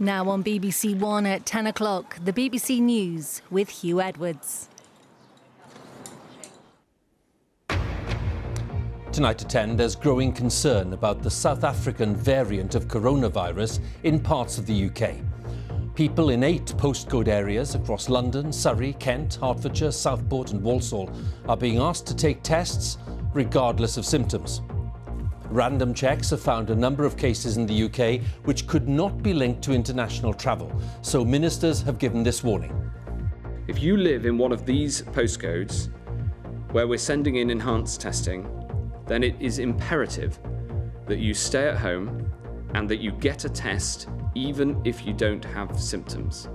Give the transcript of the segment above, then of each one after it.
Now on BBC One at 10 o'clock, the BBC News with Hugh Edwards. Tonight at 10, there's growing concern about the South African variant of coronavirus in parts of the UK. People in 8 postcode areas across London, Surrey, Kent, Hertfordshire, Southport and Walsall are being asked to take tests regardless of symptoms. Random checks have found a number of cases in the UK which could not be linked to international travel, so ministers have given this warning. If you live in one of these postcodes where we're sending in enhanced testing, then it is imperative that you stay at home and that you get a test even if you don't have symptoms.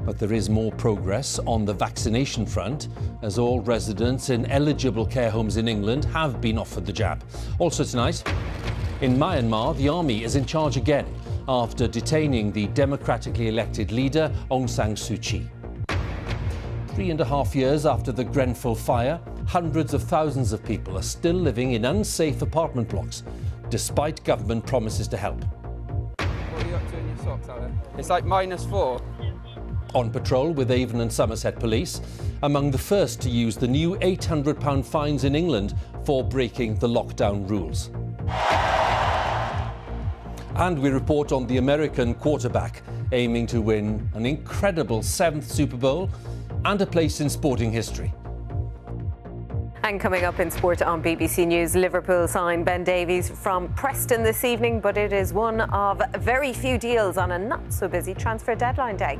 But there is more progress on the vaccination front, as all residents in eligible care homes in England have been offered the jab. Also tonight, in Myanmar, the army is in charge again after detaining the democratically elected leader Aung San Suu Kyi. 3.5 years after the Grenfell fire, hundreds of thousands of people are still living in unsafe apartment blocks, despite government promises to help. What are you up to in your socks, Alan? It's like -4. On patrol with Avon and Somerset Police, among the first to use the new £800 fines in England for breaking the lockdown rules. And we report on the American quarterback aiming to win an incredible 7th Super Bowl and a place in sporting history. And coming up in sport on BBC News, Liverpool signed Ben Davies from Preston this evening, but it is one of very few deals on a not-so-busy transfer deadline day.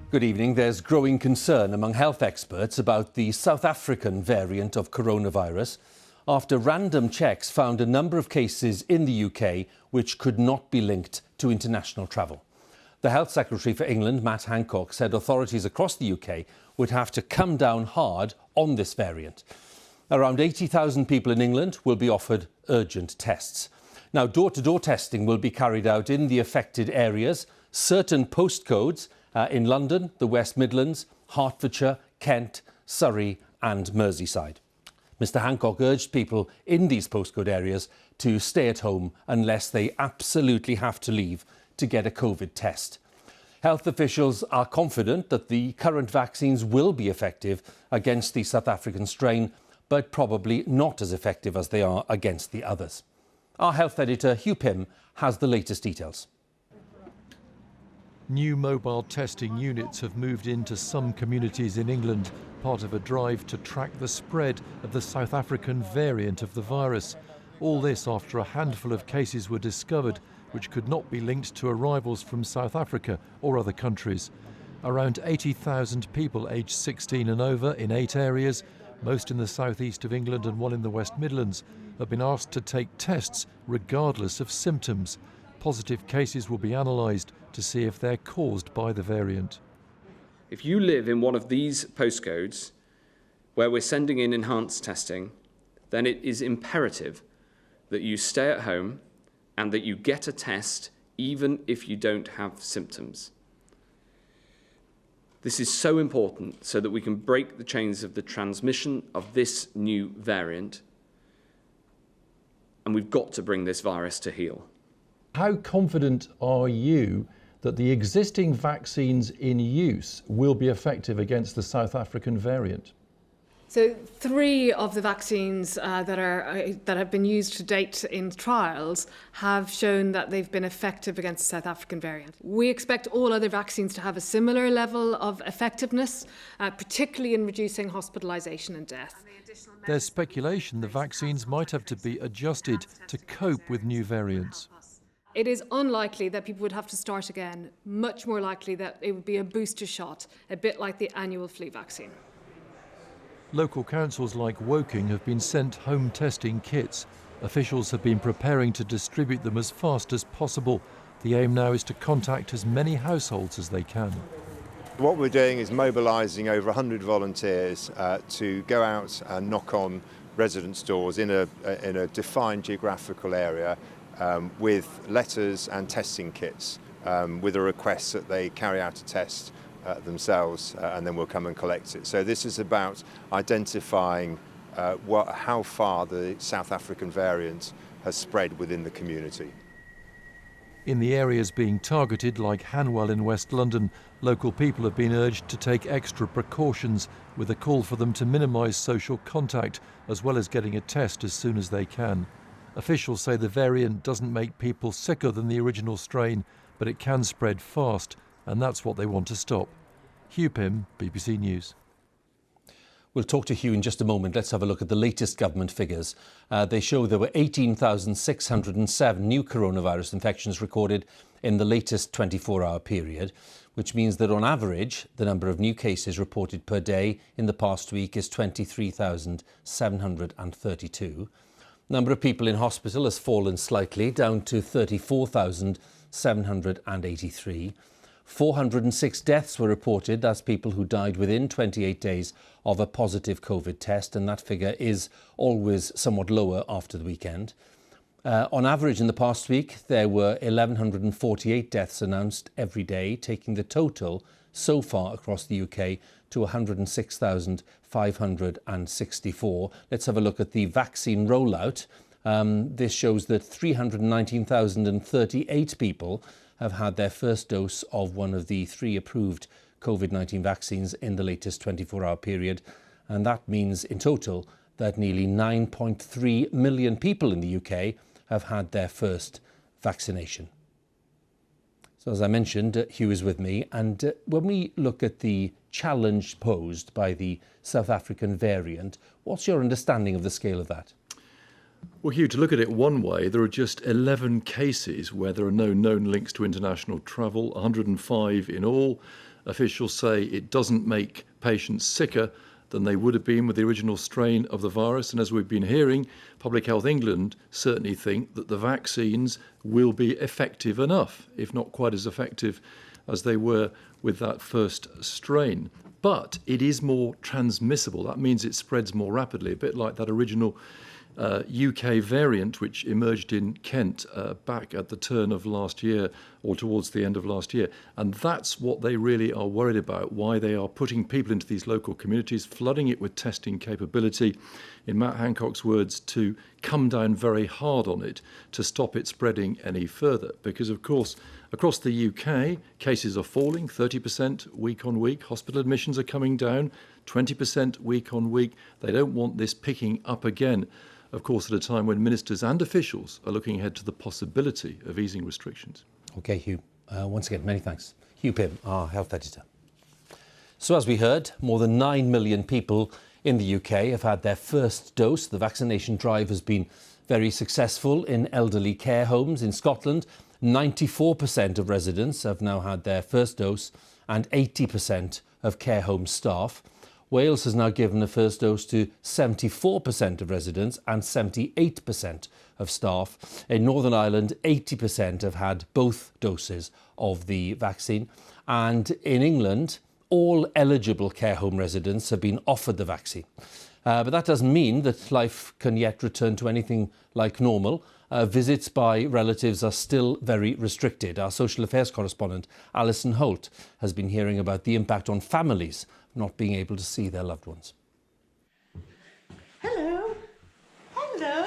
Good evening. There's growing concern among health experts about the South African variant of coronavirus after random checks found a number of cases in the UK which could not be linked to international travel. The Health Secretary for England, Matt Hancock, said authorities across the UK would have to come down hard on this variant. Around 80,000 people in England will be offered urgent tests. Now, door-to-door testing will be carried out in the affected areas. Certain postcodes in London, the West Midlands, Hertfordshire, Kent, Surrey and Merseyside. Mr Hancock urged people in these postcode areas to stay at home unless they absolutely have to leave to get a COVID test. Health officials are confident that the current vaccines will be effective against the South African strain, but probably not as effective as they are against the others. Our health editor, Hugh Pym, has the latest details. New mobile testing units have moved into some communities in England, part of a drive to track the spread of the South African variant of the virus. All this after a handful of cases were discovered which could not be linked to arrivals from South Africa or other countries. Around 80,000 people aged 16 and over in 8 areas, most in the southeast of England and one in the West Midlands, have been asked to take tests regardless of symptoms. Positive cases will be analysed to see if they're caused by the variant. If you live in one of these postcodes where we're sending in enhanced testing, then it is imperative that you stay at home and that you get a test even if you don't have symptoms. This is so important so that we can break the chains of the transmission of this new variant, and we've got to bring this virus to heel. How confident are you that the existing vaccines in use will be effective against the South African variant? So 3 of the vaccines that have been used to date in trials have shown that they've been effective against the South African variant. We expect all other vaccines to have a similar level of effectiveness, particularly in reducing hospitalisation and death. There's speculation the vaccines might have to be adjusted to cope with new variants. It is unlikely that people would have to start again, much more likely that it would be a booster shot, a bit like the annual flu vaccine. Local councils like Woking have been sent home testing kits. Officials have been preparing to distribute them as fast as possible. The aim now is to contact as many households as they can. What we're doing is mobilising over 100 volunteers to go out and knock on residents' doors in a defined geographical area with letters and testing kits with a request that they carry out a test themselves, and then we'll come and collect it. So this is about identifying how far the South African variant has spread within the community. In the areas being targeted, like Hanwell in West London, local people have been urged to take extra precautions, with a call for them to minimise social contact, as well as getting a test as soon as they can. Officials say the variant doesn't make people sicker than the original strain, but it can spread fast, and that's what they want to stop. Hugh Pym, BBC News. We'll talk to Hugh in just a moment. Let's have a look at the latest government figures. They show there were 18,607 new coronavirus infections recorded in the latest 24-hour period, which means that on average, the number of new cases reported per day in the past week is 23,732. Number of people in hospital has fallen slightly, down to 34,783. 406 deaths were reported. That's people who died within 28 days of a positive COVID test, and that figure is always somewhat lower after the weekend. On average, in the past week, there were 1,148 deaths announced every day, taking the total so far across the UK to 106,564. Let's have a look at the vaccine rollout. This shows that 319,038 people have had their first dose of one of the 3 approved COVID-19 vaccines in the latest 24-hour period. And that means in total that nearly 9.3 million people in the UK have had their first vaccination. So as I mentioned, Hugh is with me. And when we look at the challenge posed by the South African variant, what's your understanding of the scale of that? Well, Hugh, to look at it one way, there are just 11 cases where there are no known links to international travel, 105 in all. Officials say it doesn't make patients sicker than they would have been with the original strain of the virus. And as we've been hearing, Public Health England certainly think that the vaccines will be effective enough, if not quite as effective as they were with that first strain. But it is more transmissible. That means it spreads more rapidly, a bit like that original UK variant, which emerged in Kent back at the turn of last year or towards the end of last year. And that's what they really are worried about, why they are putting people into these local communities, flooding it with testing capability, in Matt Hancock's words, to come down very hard on it to stop it spreading any further. Because, of course, across the UK, cases are falling 30% week on week. Hospital admissions are coming down 20% week on week. They don't want this picking up again, of course, at a time when ministers and officials are looking ahead to the possibility of easing restrictions. OK, Hugh. Once again, many thanks. Hugh Pym, our health editor. So as we heard, more than 9 million people in the UK have had their first dose. The vaccination drive has been very successful in elderly care homes in Scotland. 94% of residents have now had their first dose and 80% of care home staff. Wales has now given a first dose to 74% of residents and 78% of staff. In Northern Ireland, 80% have had both doses of the vaccine. And in England, all eligible care home residents have been offered the vaccine. But that doesn't mean that life can yet return to anything like normal. Visits by relatives are still very restricted. Our social affairs correspondent, Alison Holt, has been hearing about the impact on families not being able to see their loved ones. Hello. Hello.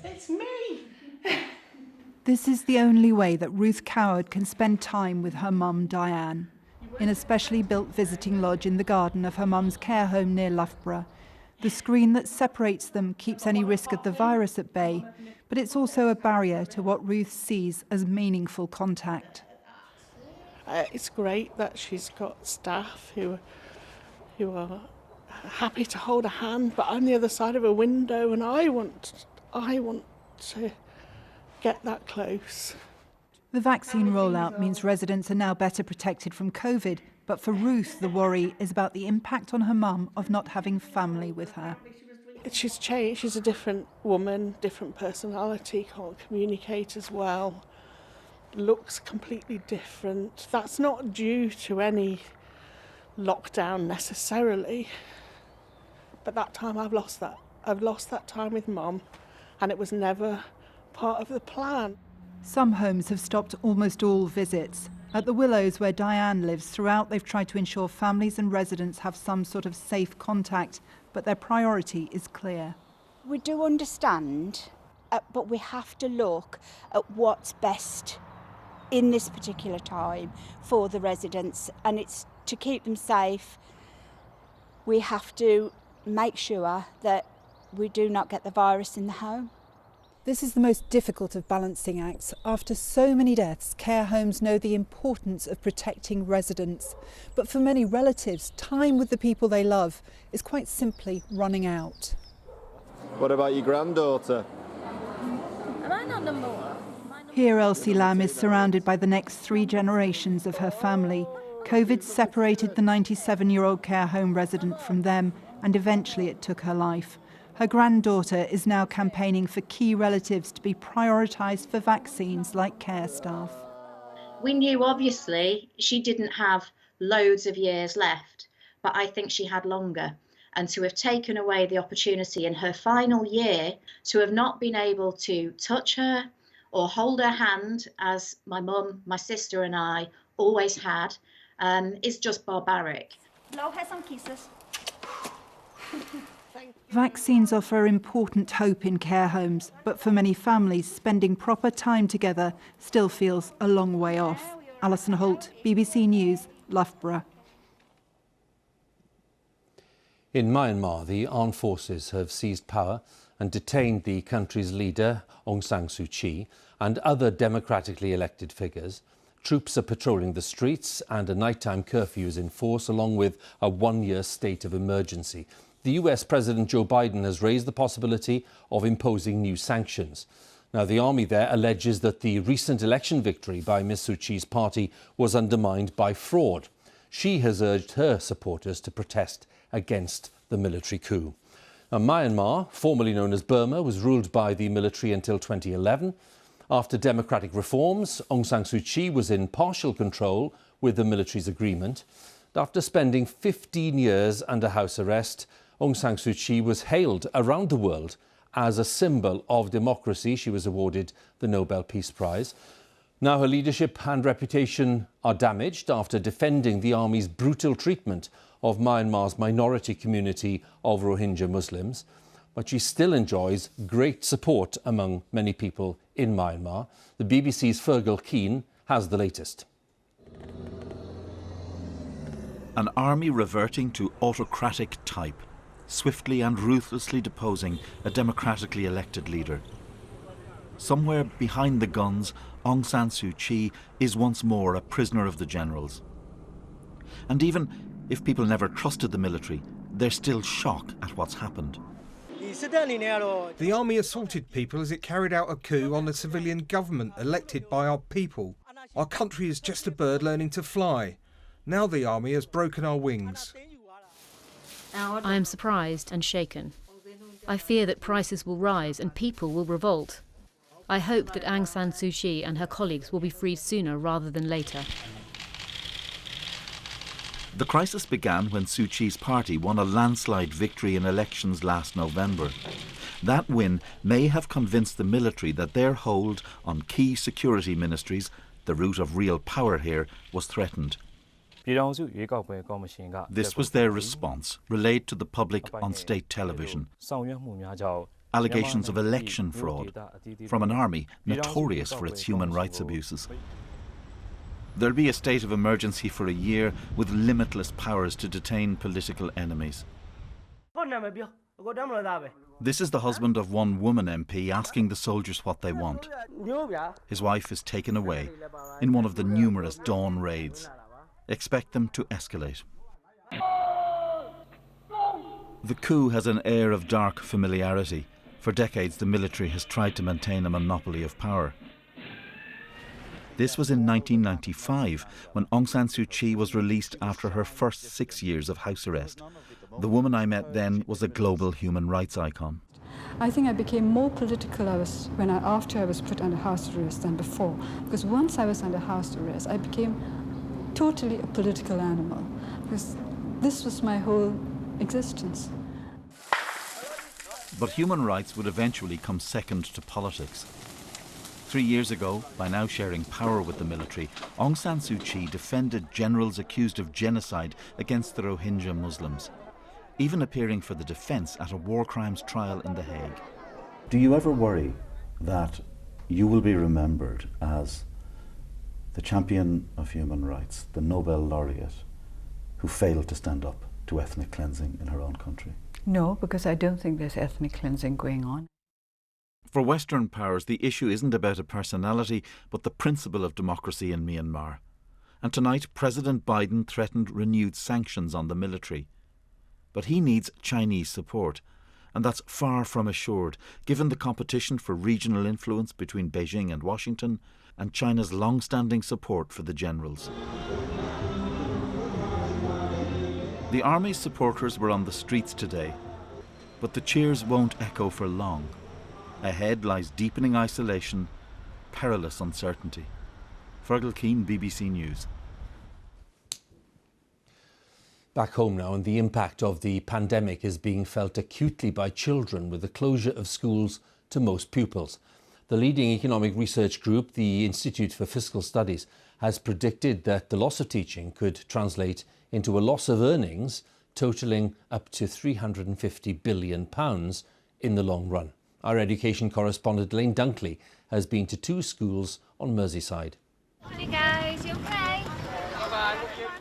It's me. This is the only way that Ruth Coward can spend time with her mum, Diane, in a specially built visiting lodge in the garden of her mum's care home near Loughborough. The screen that separates them keeps any risk of the virus at bay, but it's also a barrier to what Ruth sees as meaningful contact. It's great that she's got staff who are happy to hold a hand, but I'm the other side of a window and I want to get that close. The vaccine rollout means residents are now better protected from COVID, but for Ruth, the worry is about the impact on her mum of not having family with her. She's changed. She's a different woman, different personality, can't communicate as well, looks completely different. That's not due to any lockdown necessarily, but that time I've lost that. I've lost that time with Mum, and it was never part of the plan. Some homes have stopped almost all visits. At the Willows, where Diane lives, throughout they've tried to ensure families and residents have some sort of safe contact, but their priority is clear. We do understand, but we have to look at what's best in this particular time for the residents, and it's to keep them safe. We have to make sure that we do not get the virus in the home. This is the most difficult of balancing acts. After so many deaths, care homes know the importance of protecting residents. But for many relatives, time with the people they love is quite simply running out. What about your granddaughter? Am I not number one? Here Elsie Lamb is surrounded by the next 3 generations of her family. COVID separated the 97-year-old care home resident from them, and eventually it took her life. Her granddaughter is now campaigning for key relatives to be prioritised for vaccines like care staff. We knew obviously she didn't have loads of years left, but I think she had longer. And to have taken away the opportunity in her final year to have not been able to touch her or hold her hand, as my mum, my sister and I always had, is just barbaric. Blow her some kisses. Vaccines offer important hope in care homes, but for many families, spending proper time together still feels a long way off. Alison Holt, BBC News, Loughborough. In Myanmar, the armed forces have seized power and detained the country's leader, Aung San Suu Kyi, and other democratically elected figures. Troops are patrolling the streets and a nighttime curfew is in force, along with a 1-year state of emergency. The US President Joe Biden has raised the possibility of imposing new sanctions. Now, the army there alleges that the recent election victory by Ms Suu Kyi's party was undermined by fraud. She has urged her supporters to protest against the military coup. Now, Myanmar, formerly known as Burma, was ruled by the military until 2011. After democratic reforms, Aung San Suu Kyi was in partial control with the military's agreement. After spending 15 years under house arrest, Aung San Suu Kyi was hailed around the world as a symbol of democracy. She was awarded the Nobel Peace Prize. Now her leadership and reputation are damaged after defending the army's brutal treatment of Myanmar's minority community of Rohingya Muslims. But she still enjoys great support among many people in Myanmar. The BBC's Fergal Keane has the latest. An army reverting to autocratic type, swiftly and ruthlessly deposing a democratically elected leader. Somewhere behind the guns, Aung San Suu Kyi is once more a prisoner of the generals. And even if people never trusted the military, there's still shock at what's happened. The army assaulted people as it carried out a coup on the civilian government elected by our people. Our country is just a bird learning to fly. Now the army has broken our wings. I am surprised and shaken. I fear that prices will rise and people will revolt. I hope that Aung San Suu Kyi and her colleagues will be freed sooner rather than later. The crisis began when Suu Kyi's party won a landslide victory in elections last November. That win may have convinced the military that their hold on key security ministries, the root of real power here, was threatened. This was their response, relayed to the public on state television. Allegations of election fraud from an army notorious for its human rights abuses. There'll be a state of emergency for a year with limitless powers to detain political enemies. This is the husband of one woman MP asking the soldiers what they want. His wife is taken away in one of the numerous dawn raids. Expect them to escalate. The coup has an air of dark familiarity. For decades, the military has tried to maintain a monopoly of power. This was in 1995, when Aung San Suu Kyi was released after her first 6 years of house arrest. The woman I met then was a global human rights icon. I think I became more political after I was put under house arrest than before. Because once I was under house arrest, I became totally a political animal. Because this was my whole existence. But human rights would eventually come second to politics. 3 years ago, by now sharing power with the military, Aung San Suu Kyi defended generals accused of genocide against the Rohingya Muslims, even appearing for the defence at a war crimes trial in The Hague. Do you ever worry that you will be remembered as the champion of human rights, the Nobel laureate who failed to stand up to ethnic cleansing in her own country? No, because I don't think there's ethnic cleansing going on. For Western powers, the issue isn't about a personality, but the principle of democracy in Myanmar. And tonight, President Biden threatened renewed sanctions on the military. But he needs Chinese support, and that's far from assured, given the competition for regional influence between Beijing and Washington, and China's long-standing support for the generals. The army's supporters were on the streets today, but the cheers won't echo for long. Ahead lies deepening isolation, perilous uncertainty. Fergal Keane, BBC News. Back home now, and the impact of the pandemic is being felt acutely by children with the closure of schools to most pupils. The leading economic research group, the Institute for Fiscal Studies, has predicted that the loss of teaching could translate into a loss of earnings totalling up to £350 billion in the long run. Our education correspondent Lane Dunkley has been to 2 schools on Merseyside. Morning guys, you okay?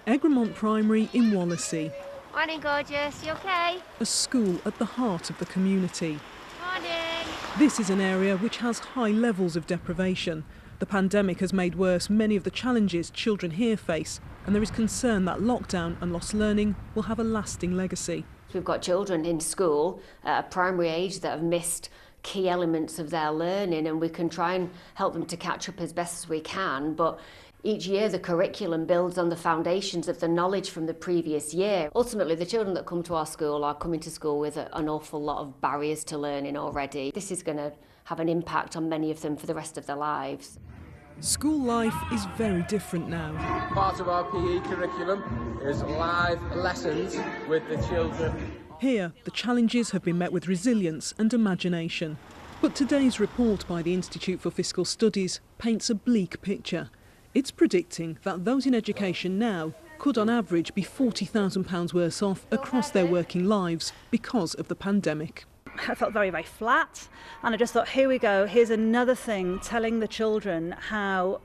Egremont Primary in Wallasey. Morning gorgeous, you okay? A school at the heart of the community. Morning. This is an area which has high levels of deprivation. The pandemic has made worse many of the challenges children here face, and there is concern that lockdown and lost learning will have a lasting legacy. We've got children in school at a primary age that have missed key elements of their learning, and we can try and help them to catch up as best as we can, but each year the curriculum builds on the foundations of the knowledge from the previous year. Ultimately, the children that come to our school are coming to school with an awful lot of barriers to learning already. This is going to have an impact on many of them for the rest of their lives. School life is very different now. Part of our PE curriculum is live lessons with the children. Here, the challenges have been met with resilience and imagination. But today's report by the Institute for Fiscal Studies paints a bleak picture. It's predicting that those in education now could on average be £40,000 worse off across their working lives because of the pandemic. I felt very, very flat, and I just thought, here we go, here's another thing telling the children how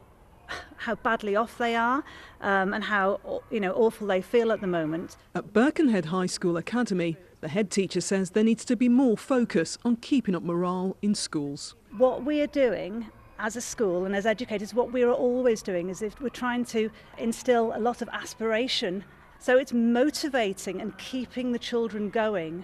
badly off they are and how awful they feel at the moment. At Birkenhead High School Academy, the head teacher says there needs to be more focus on keeping up morale in schools. What we are doing as a school and as educators, what we are always doing is we're trying to instill a lot of aspiration. So it's motivating and keeping the children going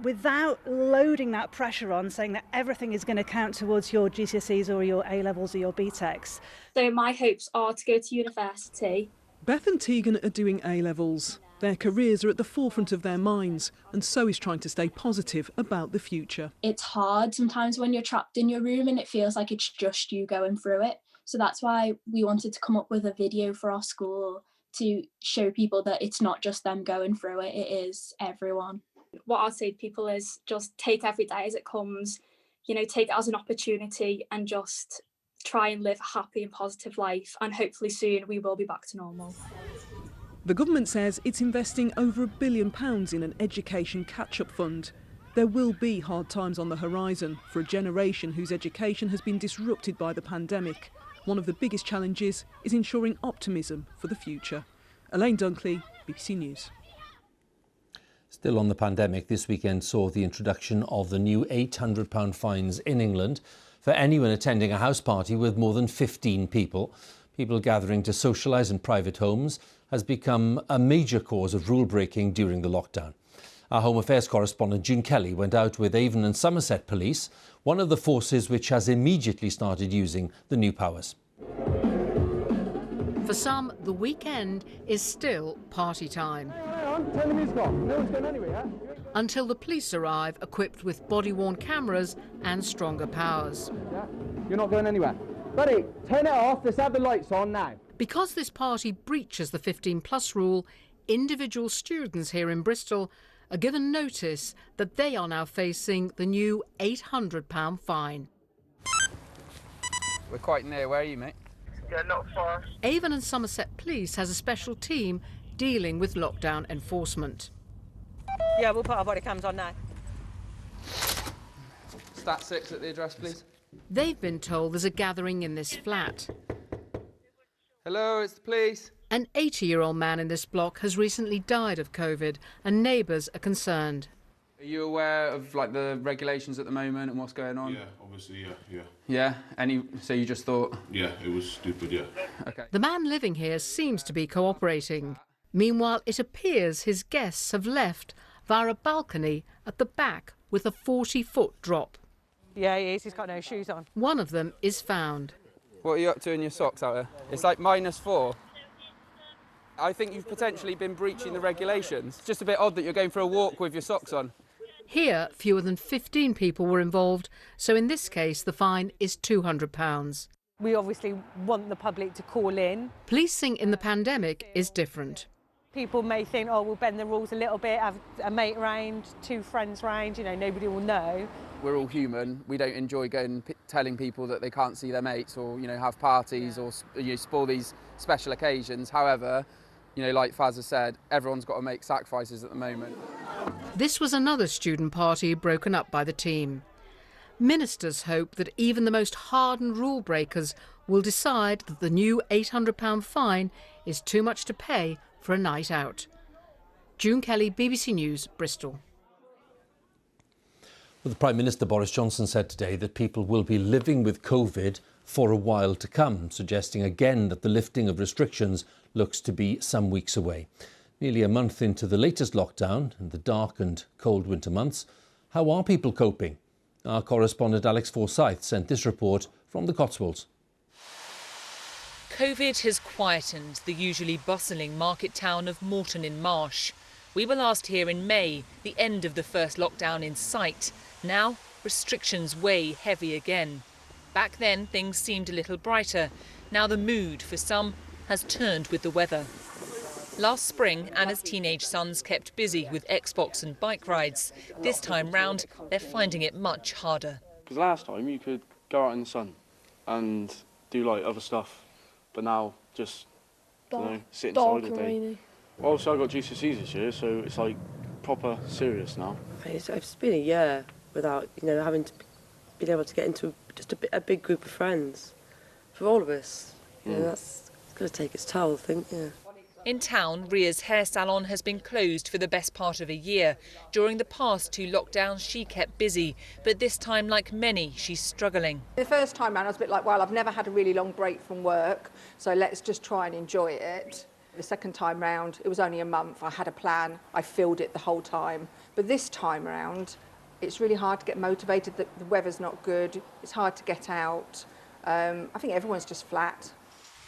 without loading that pressure on, saying that everything is going to count towards your GCSEs or your A-levels or your BTECs. So my hopes are to go to university. Beth and Tegan are doing A-levels. Their careers are at the forefront of their minds, and so is trying to stay positive about the future. It's hard sometimes when you're trapped in your room and it feels like it's just you going through it. So that's why we wanted to come up with a video for our school to show people that it's not just them going through it, it is everyone. What I'd say to people is just take every day as it comes, take it as an opportunity and just try and live a happy and positive life, and hopefully soon we will be back to normal. The government says it's investing over £1 billion in an education catch-up fund. There will be hard times on the horizon for a generation whose education has been disrupted by the pandemic. One of the biggest challenges is ensuring optimism for the future. Elaine Dunkley, BBC News. Still on the pandemic, this weekend saw the introduction of the new £800 fines in England for anyone attending a house party with more than 15 people. People gathering to socialise in private homes has become a major cause of rule breaking during the lockdown. Our Home Affairs correspondent June Kelly went out with Avon and Somerset Police, one of the forces which has immediately started using the new powers. For some, the weekend is still party time. Turn the music off. No one's going anywhere, yeah? Until the police arrive equipped with body-worn cameras and stronger powers. Yeah? You're not going anywhere. Buddy, turn it off. Let's have the lights on now. Because this party breaches the 15+ rule, individual students here in Bristol are given notice that they are now facing the new £800 fine. We're quite near. Where are you, mate? Yeah, not far. Avon and Somerset Police has a special team dealing with lockdown enforcement. Yeah, we'll put our body cams on now. Stat 6 at the address, please. They've been told there's a gathering in this flat. Hello, it's the police. An 80-year-old man in this block has recently died of COVID, and neighbours are concerned. Are you aware of like the regulations at the moment and what's going on? Yeah, obviously, yeah. Yeah? So you just thought? Yeah, it was stupid, yeah. Okay. The man living here seems to be cooperating. Meanwhile, it appears his guests have left via a balcony at the back with a 40-foot drop. Yeah, he is. He's got no shoes on. One of them is found. What are you up to in your socks out here? It's like -4. I think you've potentially been breaching the regulations. It's just a bit odd that you're going for a walk with your socks on. Here, fewer than 15 people were involved, so in this case, the fine is £200. We obviously want the public to call in. Policing in the pandemic is different. People may think, oh, we'll bend the rules a little bit, have a mate round, 2 friends round, nobody will know. We're all human. We don't enjoy going telling people that they can't see their mates or, have parties or, spoil these special occasions. However, like Faz has said, everyone's got to make sacrifices at the moment. This was another student party broken up by the team. Ministers hope that even the most hardened rule breakers will decide that the new £800 fine is too much to pay for a night out. June Kelly, BBC News, Bristol. Well, the Prime Minister Boris Johnson said today that people will be living with COVID for a while to come, suggesting again that the lifting of restrictions looks to be some weeks away. Nearly a month into the latest lockdown and the dark and cold winter months, how are people coping? Our correspondent Alex Forsyth sent this report from the Cotswolds. COVID has quietened the usually bustling market town of Moreton in Marsh. We were last here in May, the end of the first lockdown in sight. Now, restrictions weigh heavy again. Back then, things seemed a little brighter. Now the mood, for some, has turned with the weather. Last spring, Anna's teenage sons kept busy with Xbox and bike rides. This time round, they're finding it much harder. Because last time you could go out in the sun and do other stuff, but now just sit inside all day. Also, I got GCSEs this year, so it's proper serious now. It's been a year without having to be able to get into just a big group of friends for all of us. That's going to take its toll, I think. Yeah. In town, Ria's hair salon has been closed for the best part of a year. During the past 2 lockdowns, she kept busy, but this time, like many, she's struggling. The first time round, I was a bit like, well, I've never had a really long break from work, so let's just try and enjoy it. The second time round, it was only a month. I had a plan. I filled it the whole time. But this time round, it's really hard to get motivated. The weather's not good. It's hard to get out. I think everyone's just flat.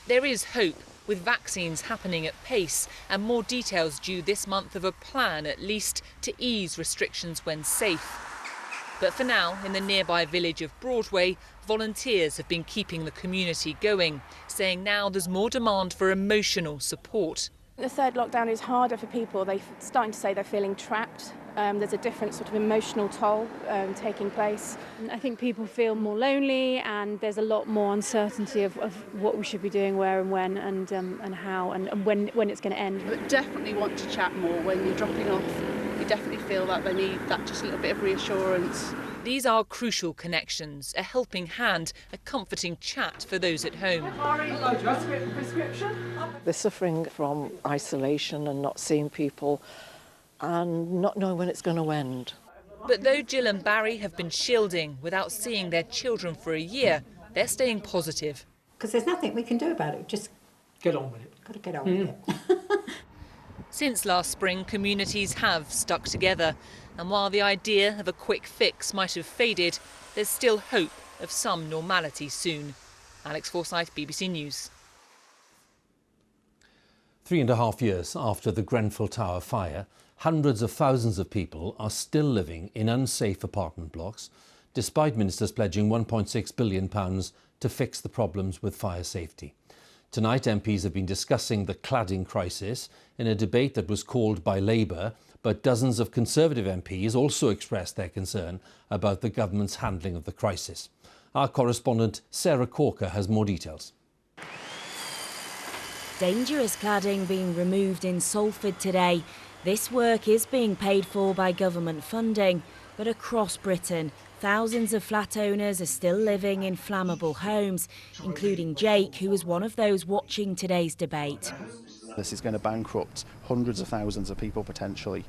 There is hope, with vaccines happening at pace and more details due this month of a plan, at least, to ease restrictions when safe. But for now, in the nearby village of Broadway, volunteers have been keeping the community going, saying now there's more demand for emotional support. The third lockdown is harder for people. They're starting to say they're feeling trapped. There's a different sort of emotional toll taking place. I think people feel more lonely, and there's a lot more uncertainty of what we should be doing, where and when, and how, and when it's going to end. But definitely want to chat more when you're dropping off. You definitely feel that they need that just a little bit of reassurance. These are crucial connections, a helping hand, a comforting chat for those at home. They're suffering from isolation and not seeing people and not knowing when it's going to end. But though Jill and Barry have been shielding without seeing their children for a year, they're staying positive. Because there's nothing we can do about it, just get on with it. Got to get on with it. Since last spring, communities have stuck together. And while the idea of a quick fix might have faded, there's still hope of some normality soon. Alex Forsyth, BBC News. 3.5 years after the Grenfell Tower fire, hundreds of thousands of people are still living in unsafe apartment blocks, despite ministers pledging £1.6 billion to fix the problems with fire safety. Tonight, MPs have been discussing the cladding crisis in a debate that was called by Labour, but dozens of Conservative MPs also expressed their concern about the government's handling of the crisis. Our correspondent Sarah Corker has more details. Dangerous cladding being removed in Salford today. This work is being paid for by government funding, but across Britain, thousands of flat owners are still living in flammable homes, including Jake, who was one of those watching today's debate. This is going to bankrupt hundreds of thousands of people potentially.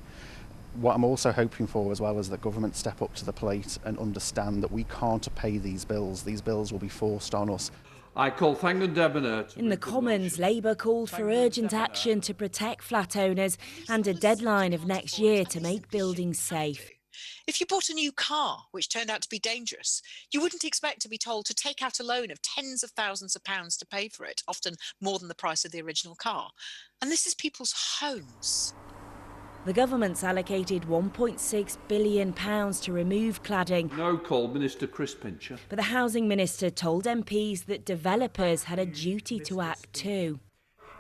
What I'm also hoping for as well is that government step up to the plate and understand that we can't pay these bills. These bills will be forced on us. I call Thangan Debonert. In the Commons, Labour called for urgent action to protect flat owners and a deadline of next year to make buildings safe. If you bought a new car, which turned out to be dangerous, you wouldn't expect to be told to take out a loan of tens of thousands of pounds to pay for it, often more than the price of the original car. And this is people's homes. The government's allocated £1.6 billion to remove cladding. No call Minister Chris Pincher. But the Housing Minister told MPs that developers had a duty to act too.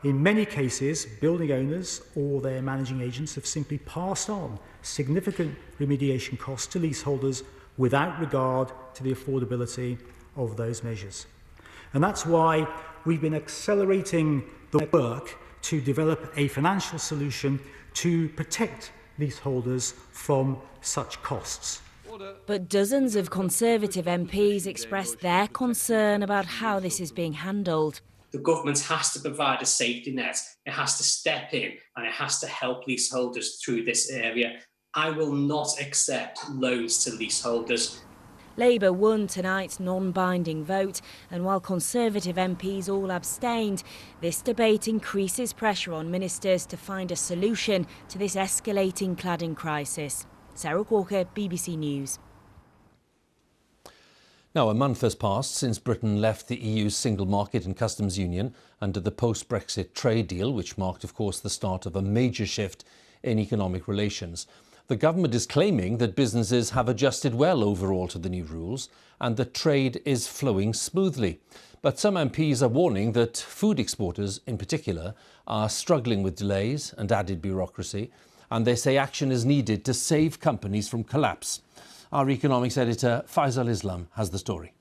In many cases, building owners or their managing agents have simply passed on significant remediation costs to leaseholders without regard to the affordability of those measures. And that's why we've been accelerating the work to develop a financial solution to protect leaseholders from such costs. But dozens of Conservative MPs expressed their concern about how this is being handled. The government has to provide a safety net. It has to step in and it has to help leaseholders through this area. I will not accept loans to leaseholders. Labour won tonight's non-binding vote, and while Conservative MPs all abstained, this debate increases pressure on ministers to find a solution to this escalating cladding crisis. Sarah Corker, BBC News. Now, a month has passed since Britain left the EU's single market and customs union under the post-Brexit trade deal, which marked, of course, the start of a major shift in economic relations. The government is claiming that businesses have adjusted well overall to the new rules and that trade is flowing smoothly. But some MPs are warning that food exporters, in particular, are struggling with delays and added bureaucracy, and they say action is needed to save companies from collapse. Our economics editor, Faisal Islam, has the story.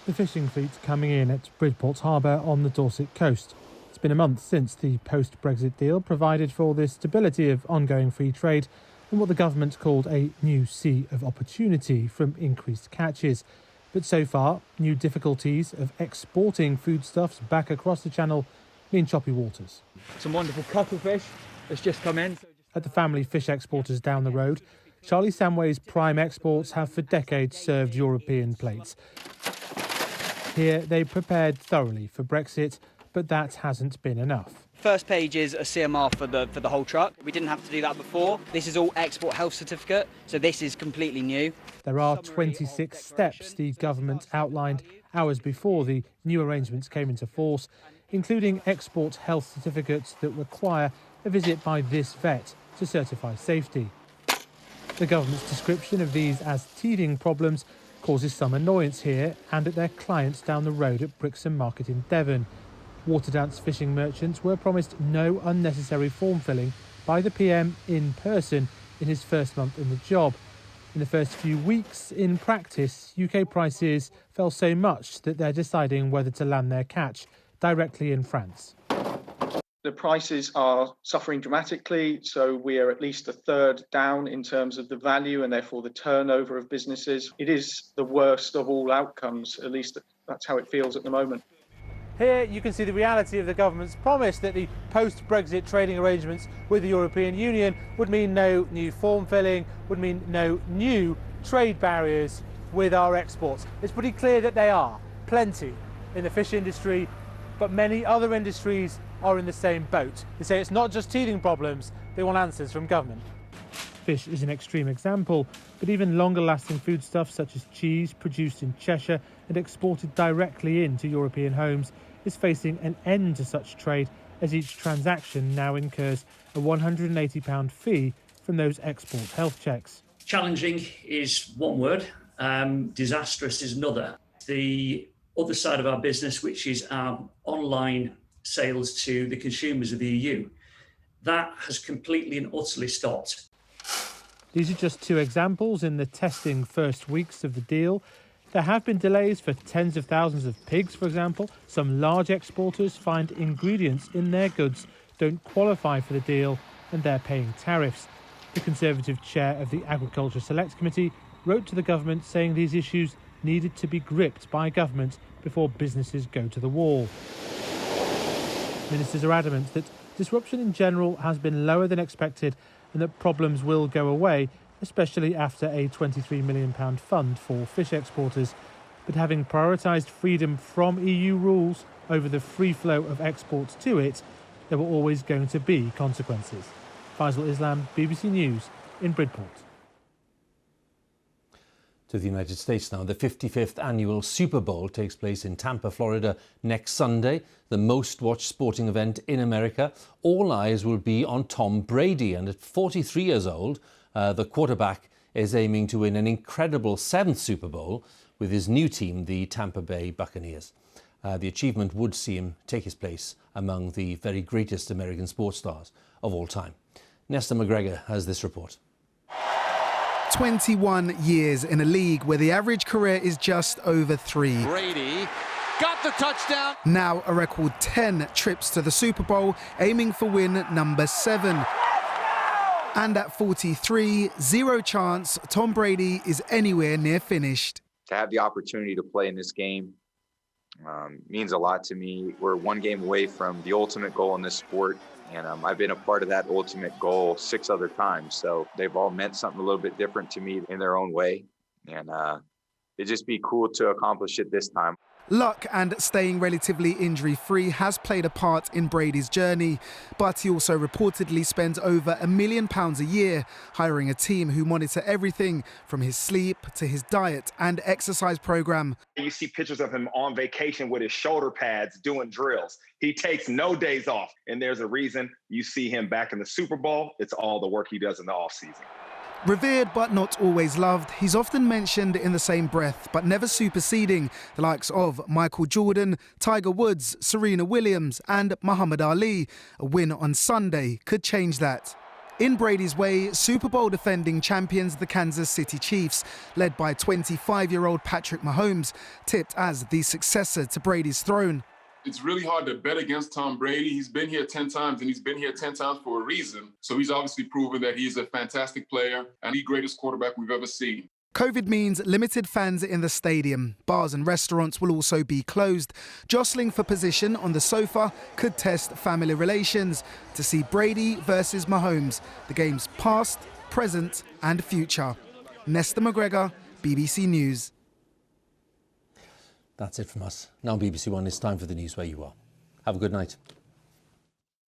The fishing fleet's coming in at Bridport Harbour on the Dorset coast. It's been a month since the post-Brexit deal provided for the stability of ongoing free trade and what the government called a new sea of opportunity from increased catches. But so far, new difficulties of exporting foodstuffs back across the channel mean choppy waters. Some wonderful cuttlefish that's just come in. At the family fish exporters down the road, Charlie Samway's prime exports have for decades served European plates. Here they prepared thoroughly for Brexit, but that hasn't been enough. First page is a CMR for the whole truck. We didn't have to do that before. This is all export health certificate, so this is completely new. There are 26 steps the government outlined hours before the new arrangements came into force, including export health certificates that require a visit by this vet to certify safety. The government's description of these as teething problems causes some annoyance here and at their clients down the road at Brixham Market in Devon. Waterdance fishing merchants were promised no unnecessary form filling by the PM in person in his first month in the job. In the first few weeks, in practice, UK prices fell so much that they're deciding whether to land their catch directly in France. The prices are suffering dramatically, so we are at least a third down in terms of the value and therefore the turnover of businesses. It is the worst of all outcomes, at least that's how it feels at the moment. Here you can see the reality of the government's promise that the post-Brexit trading arrangements with the European Union would mean no new form filling, would mean no new trade barriers with our exports. It's pretty clear that they are. Plenty in the fish industry, but many other industries are in the same boat. They say it's not just teething problems, they want answers from government. Fish is an extreme example, but even longer-lasting foodstuffs such as cheese produced in Cheshire and exported directly into European homes is facing an end to such trade as each transaction now incurs a £180 fee from those export health checks. Challenging is one word, disastrous is another. The other side of our business, which is our online sales to the consumers of the EU, that has completely and utterly stopped. These are just two examples in the testing first weeks of the deal. There have been delays for tens of thousands of pigs, for example. Some large exporters find ingredients in their goods don't qualify for the deal and they're paying tariffs. The Conservative chair of the Agriculture Select Committee wrote to the government saying these issues needed to be gripped by government before businesses go to the wall. Ministers are adamant that disruption in general has been lower than expected and that problems will go away, especially after a £23 million fund for fish exporters. But having prioritised freedom from EU rules over the free flow of exports to it, there were always going to be consequences. Faisal Islam, BBC News in Bridport. To the United States now. The 55th annual Super Bowl takes place in Tampa, Florida next Sunday, the most watched sporting event in America. All eyes will be on Tom Brady, and at 43 years old, the quarterback is aiming to win an incredible 7th Super Bowl with his new team, the Tampa Bay Buccaneers. The achievement would see him take his place among the very greatest American sports stars of all time. Nesta McGregor has this report. 21 years in a league where the average career is just over 3. Brady got the touchdown. Now a record 10 trips to the Super Bowl, aiming for win number 7. And at 43, zero chance Tom Brady is anywhere near finished. To have the opportunity to play in this game means a lot to me. We're one game away from the ultimate goal in this sport. And I've been a part of that ultimate goal 6 other times. So they've all meant something a little bit different to me in their own way. And it'd just be cool to accomplish it this time. Luck and staying relatively injury-free has played a part in Brady's journey, but he also reportedly spends over £1 million a year hiring a team who monitor everything from his sleep to his diet and exercise program. You see pictures of him on vacation with his shoulder pads doing drills. He takes no days off, and there's a reason you see him back in the Super Bowl. It's all the work he does in the offseason. Revered but not always loved, he's often mentioned in the same breath, but never superseding the likes of Michael Jordan, Tiger Woods, Serena Williams and Muhammad Ali. A win on Sunday could change that. In Brady's way, Super Bowl defending champions the Kansas City Chiefs, led by 25-year-old Patrick Mahomes, tipped as the successor to Brady's throne. It's really hard to bet against Tom Brady. He's been here 10 times, and he's been here 10 times for a reason. So he's obviously proven that he's a fantastic player and the greatest quarterback we've ever seen. COVID means limited fans in the stadium. Bars and restaurants will also be closed. Jostling for position on the sofa could test family relations to see Brady versus Mahomes, the game's past, present and future. Nesta McGregor, BBC News. That's it from us. Now BBC One, it's time for the news where you are. Have a good night.